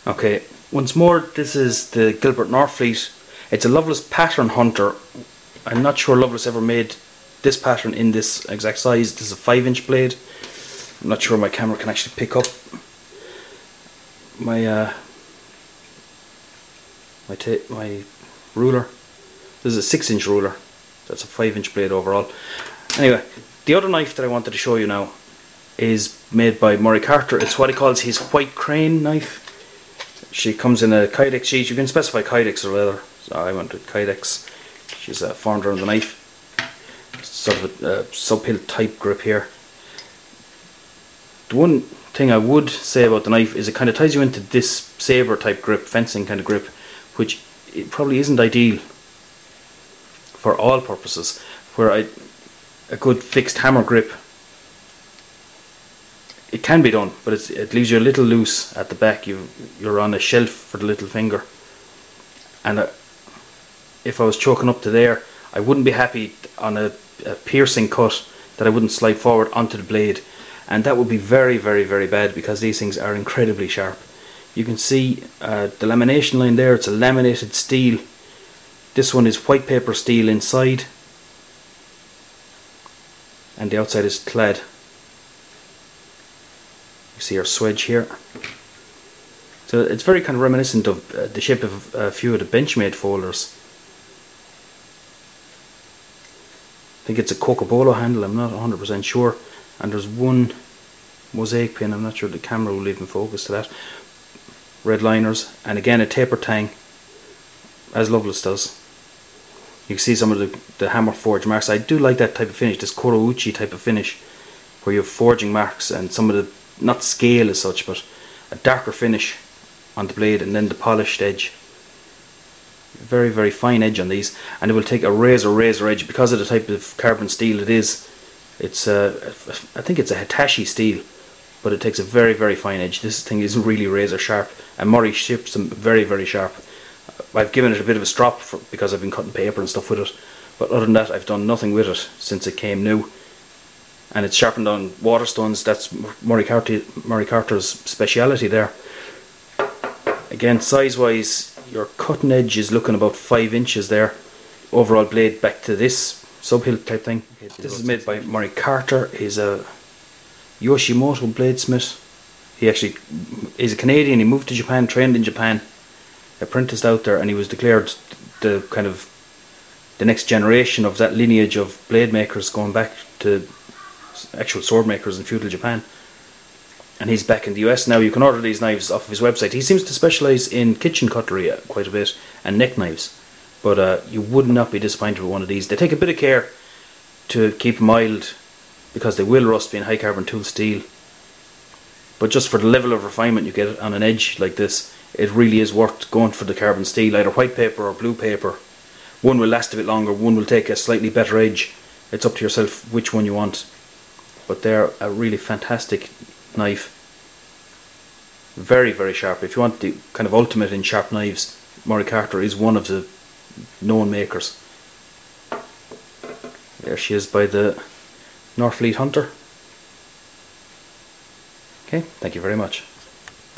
Okay, once more, this is the Gilbert Northfleet. It's a Loveless pattern hunter. I'm not sure Loveless ever made this pattern in this exact size. This is a 5-inch blade. I'm not sure my camera can actually pick up my my ruler. This is a 6-inch ruler. That's a 5-inch blade overall. Anyway, the other knife that I wanted to show you now is made by Murray Carter. It's what he calls his Whitecrane knife. She comes in a Kydex sheet. You can specify Kydex or whatever. So I went with Kydex. She's a founder of the knife. Sort of a sub-hilt type grip here. The one thing I would say about the knife is it kind of ties you into this saber type grip, fencing kind of grip, which it probably isn't ideal for all purposes. Where a good fixed hammer grip, it can be done, but it leaves you a little loose at the back. You're on a shelf for the little finger, and if I was choking up to there, I wouldn't be happy on a piercing cut that I wouldn't slide forward onto the blade, and that would be very, very, very bad because these things are incredibly sharp. You can see the lamination line there. It's a laminated steel. This one is white paper steel inside, and the outside is clad. You see our swedge here. So it's very kind of reminiscent of the shape of a few of the Benchmade folders. I think it's a Cocobolo handle, I'm not 100% sure. And there's one mosaic pin, I'm not sure the camera will even focus to that. Red liners, and again a taper tang, as Loveless does. You can see some of the hammer forge marks. I do like that type of finish, this Kurouchi type of finish, where you have forging marks and some of the, not scale as such, but a darker finish on the blade, and then the polished edge. Very, very fine edge on these, and it will take a razor edge because of the type of carbon steel it is. It's I think it's a Hitachi steel, but it takes a very, very fine edge. This thing isn't really razor sharp, and Murray ships them very, very sharp. I've given it a bit of a strop because I've been cutting paper and stuff with it, but other than that I've done nothing with it since it came new. And it's sharpened on waterstones. That's Murray Carter's speciality there. Again, size wise, your cutting edge is looking about 5 inches there. Overall blade back to this sub-hilt type thing. This is made by Murray Carter. He's a Yoshimoto bladesmith. He actually is a Canadian. He moved to Japan, trained in Japan, apprenticed out there, and he was declared the kind of the next generation of that lineage of blade makers, going back to actual sword makers in feudal Japan. And he's back in the US now. You can order these knives off of his website. He seems to specialise in kitchen cutlery quite a bit, and neck knives, but you would not be disappointed with one of these. They take a bit of care to keep mild because they will rust being high carbon tool steel, but just for the level of refinement you get on an edge like this, it really is worth going for the carbon steel, either white paper or blue paper. One will last a bit longer, one will take a slightly better edge. It's up to yourself which one you want, but they're a really fantastic knife. Very, very sharp. If you want the kind of ultimate in sharp knives, Murray Carter is one of the known makers. There she is by the Northfleet Hunter. Okay, thank you very much.